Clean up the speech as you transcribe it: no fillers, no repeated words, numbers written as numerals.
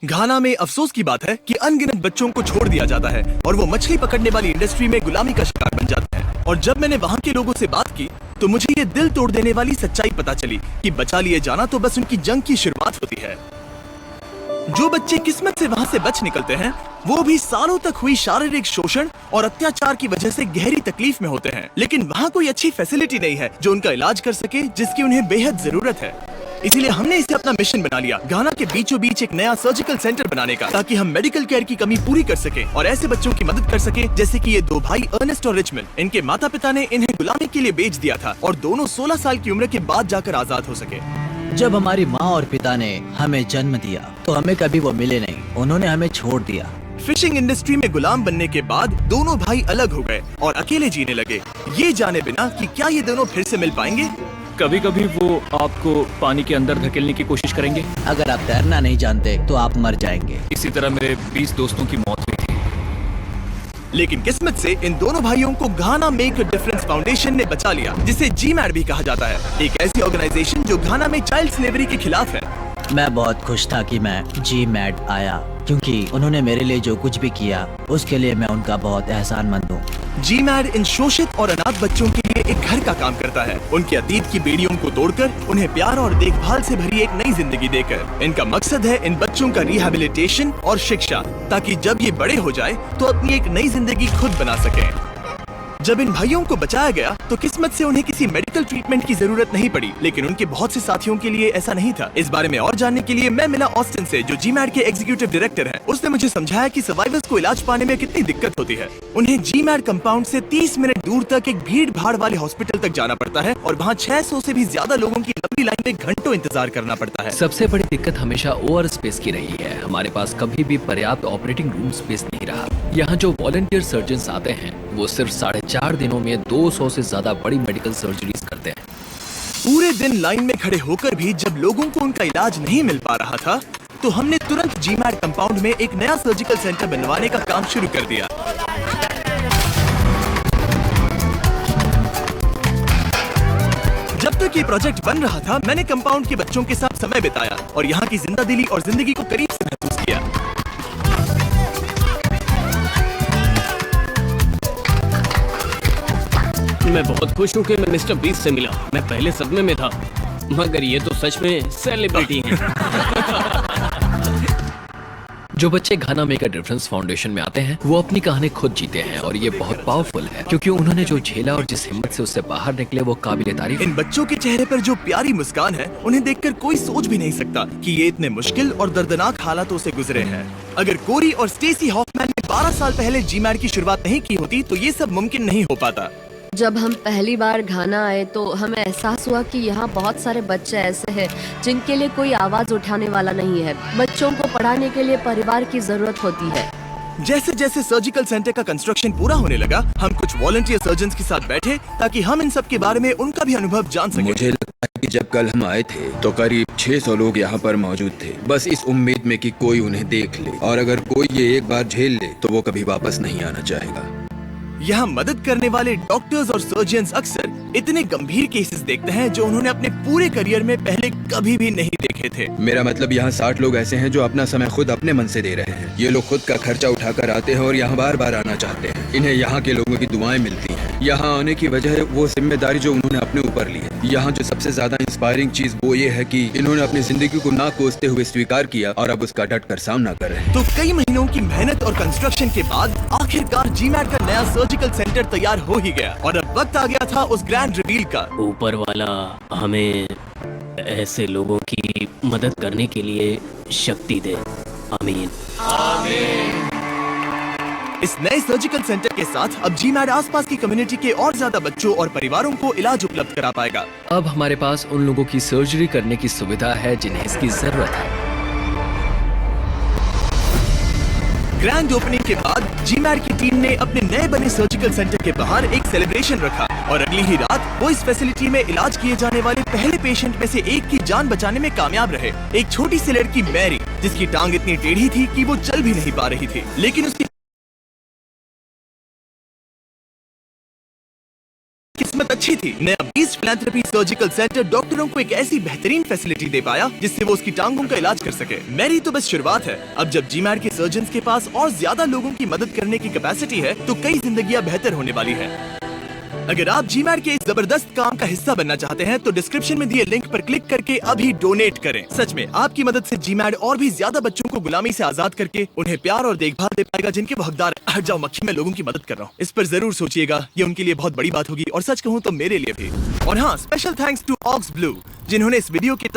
घाना में अफसोस की बात है कि अनगिनत बच्चों को छोड़ दिया जाता है और वो मछली पकड़ने वाली इंडस्ट्री में गुलामी का शिकार बन जाते हैं। और जब मैंने वहाँ के लोगों से बात की तो मुझे ये दिल तोड़ देने वाली सच्चाई पता चली कि बचा लिए जाना तो बस उनकी जंग की शुरुआत होती है। जो बच्चे किस्मत से वहाँ से बच निकलते हैं वो भी सालों तक हुई शारीरिक शोषण और अत्याचार की वजह से गहरी तकलीफ में होते हैं, लेकिन वहाँ कोई अच्छी फैसिलिटी नहीं है जो उनका इलाज कर सके, जिसकी उन्हें बेहद जरूरत है। इसीलिए हमने इसे अपना मिशन बना लिया, घाना के बीचों बीच एक नया सर्जिकल सेंटर बनाने का, ताकि हम मेडिकल केयर की कमी पूरी कर सके और ऐसे बच्चों की मदद कर सके जैसे कि ये दो भाई अर्नेस्ट और रिचमंड। इनके माता पिता ने इन्हें गुलामी के लिए बेच दिया था और दोनों 16 साल की उम्र के बाद जाकर आजाद हो सके। जब हमारी माँ और पिता ने हमें जन्म दिया तो हमें कभी वो मिले नहीं, उन्होंने हमें छोड़ दिया। फिशिंग इंडस्ट्री में गुलाम बनने के बाद दोनों भाई अलग हो गए और अकेले जीने लगे, ये जाने बिना कि क्या ये दोनों फिर से मिल पाएंगे। कभी कभी वो आपको पानी के अंदर धकेलने की कोशिश करेंगे। अगर आप तैरना नहीं जानते तो आप मर जाएंगे। इसी तरह मेरे 20 दोस्तों की मौत हुई थी। लेकिन किस्मत से इन दोनों भाइयों को घाना मेक अ डिफरेंस फाउंडेशन ने बचा लिया, जिसे GMAD भी कहा जाता है, एक ऐसी ऑर्गेनाइजेशन जो घाना में चाइल्ड स्लेवरी के खिलाफ है। मैं बहुत खुश था कि मैं GMAD आया, क्योंकि उन्होंने मेरे लिए जो कुछ भी किया उसके लिए मैं उनका बहुत एहसानमंद हूँ। GMAD इन शोषित और अनाथ बच्चों के लिए एक घर का काम करता है, उनके अतीत की बेड़ियों को तोड़कर उन्हें प्यार और देखभाल से भरी एक नई जिंदगी देकर। इनका मकसद है इन बच्चों का रिहैबिलिटेशन और शिक्षा, ताकि जब ये बड़े हो जाए तो अपनी एक नई जिंदगी खुद बना सकें। जब इन भाइयों को बचाया गया तो किस्मत से उन्हें किसी मेडिकल ट्रीटमेंट की जरूरत नहीं पड़ी, लेकिन उनके बहुत से साथियों के लिए ऐसा नहीं था। इस बारे में और जानने के लिए मैं मिला ऑस्टिन से, जो GMAD के एग्जीक्यूटिव डायरेक्टर हैं। उसने मुझे समझाया कि सर्वाइवर्स को इलाज पाने में कितनी दिक्कत होती है। उन्हें GMAD कंपाउंड से 30 मिनट दूर तक एक भीड़ भाड़ वाले हॉस्पिटल तक जाना पड़ता है और वहाँ 600 से भी ज्यादा लोगों की लंबी लाइन में घंटों इंतजार करना पड़ता है। सबसे बड़ी दिक्कत हमेशा ओवर स्पेस की रही है। हमारे पास कभी भी पर्याप्त ऑपरेटिंग रूम स्पेस नहीं रहा। यहाँ जो वॉलंटियर सर्जन आते हैं वो सिर्फ 4.5 दिनों में 200 से ज्यादा बड़ी मेडिकल सर्जरीज करते हैं। पूरे दिन लाइन में खड़े होकर भी जब लोगों को उनका इलाज नहीं मिल पा रहा था तो हमने तुरंत GMAD कंपाउंड में एक नया सर्जिकल सेंटर बनवाने का काम शुरू कर दिया। जब तक ये प्रोजेक्ट बन रहा था मैंने कंपाउंड के बच्चों के साथ समय बिताया और यहाँ की जिंदादिली और जिंदगी को करीब से महसूस किया। मैं बहुत खुश हूँ कि मैं मिस्टर बीस्ट से मिला। मैं पहले सदमे में था, मगर ये तो सच में सेलिब्रिटी हैं। जो बच्चे घाना मेक अ डिफरेंस फाउंडेशन में आते हैं वो अपनी कहानी खुद जीते हैं और ये बहुत पावरफुल है, क्योंकि उन्होंने जो झेला और जिस हिम्मत से उससे बाहर निकले वो काबिल तारीफ। इन बच्चों के चेहरे पर जो प्यारी मुस्कान है उन्हें देखकर कोई सोच भी नहीं सकता कि ये इतने मुश्किल और दर्दनाक हालातों से गुजरे हैं। अगर कोरी और स्टेसी हॉफमैन ने 12 साल पहले GMAD की शुरुआत नहीं की होती तो ये सब मुमकिन नहीं हो पाता। जब हम पहली बार घाना आए तो हमें एहसास हुआ कि यहाँ बहुत सारे बच्चे ऐसे हैं जिनके लिए कोई आवाज उठाने वाला नहीं है। बच्चों को पढ़ाने के लिए परिवार की जरूरत होती है। जैसे जैसे सर्जिकल सेंटर का कंस्ट्रक्शन पूरा होने लगा हम कुछ वॉलंटियर सर्जन्स के साथ बैठे ताकि हम इन सब के बारे में उनका भी अनुभव जान सकें। मुझे लगता है कि जब कल हम आए थे तो करीब 600 लोग यहाँ पर मौजूद थे, बस इस उम्मीद में कि कोई उन्हें देख ले और अगर कोई ये एक बार झेल ले तो वो कभी वापस नहीं आना चाहेगा। यहाँ मदद करने वाले डॉक्टर्स और सर्जन्स अक्सर इतने गंभीर केसेस देखते हैं जो उन्होंने अपने पूरे करियर में पहले कभी भी नहीं देखे थे। मेरा मतलब यहाँ 60 लोग ऐसे हैं जो अपना समय खुद अपने मन से दे रहे हैं। ये लोग खुद का खर्चा उठाकर आते हैं और यहाँ बार बार आना चाहते हैं। इन्हें यहाँ के लोगों की दुआएं मिलती हैं। यहाँ आने की वजह है वो जिम्मेदारी जो उन्होंने अपने ऊपर ली है। यहाँ जो सबसे ज्यादा इंस्पायरिंग चीज वो ये है कि इन्होंने अपनी जिंदगी को ना कोसते हुए स्वीकार किया और अब उसका डट कर सामना कर रहे हैं। तो कई महीनों की मेहनत और कंस्ट्रक्शन के बाद आखिरकार GMAD का नया सर्जिकल सेंटर तैयार हो ही गया और अब वक्त आ गया था उस ग्रैंड रिवील का। ऊपर वाला हमें ऐसे लोगों की मदद करने के लिए शक्ति दे। आमीन। इस नए सर्जिकल सेंटर के साथ अब GMAD आसपास की कम्युनिटी के और ज्यादा बच्चों और परिवारों को इलाज उपलब्ध करा पाएगा। अब हमारे पास उन लोगों की सर्जरी करने की सुविधा है जिन्हें इसकी जरूरत है। ग्रैंड ओपनिंग के बाद GMAD की टीम ने अपने नए बने सर्जिकल सेंटर के बाहर एक सेलिब्रेशन रखा और अगली ही रात वो इस फैसिलिटी में इलाज किए जाने वाले पहले पेशेंट में से एक की जान बचाने में कामयाब रहे। एक छोटी सी लड़की मैरी, जिसकी टांग इतनी टेढ़ी थी कि वो चल भी नहीं पा रही थी, लेकिन उसकी किस्मत अच्छी थी। नया बीस्ट फिलैंथ्रोपी सर्जिकल सेंटर डॉक्टरों को एक ऐसी बेहतरीन फैसिलिटी दे पाया जिससे वो उसकी टांगों का इलाज कर सके। मेरी तो बस शुरुआत है। अब जब जीमैड के सर्जन्स के पास और ज्यादा लोगों की मदद करने की कैपेसिटी है तो कई जिंदगियां बेहतर होने वाली है। अगर आप जीमैड के इस जबरदस्त काम का हिस्सा बनना चाहते हैं तो डिस्क्रिप्शन में दिए लिंक पर क्लिक करके अभी डोनेट करें। सच में आपकी मदद से जीमैड और भी ज्यादा बच्चों को गुलामी से आजाद करके उन्हें प्यार और देखभाल दे पाएगा जिनके वो हकदार है। हट जाओ मक्खी, मैं लोगों की मदद कर रहा हूँ। इस पर जरूर सोचिएगा, ये उनके लिए बहुत बड़ी बात होगी और सच कहूँ तो मेरे लिए भी। और हाँ, special thanks to Ox Blue जिन्होंने इस वीडियो के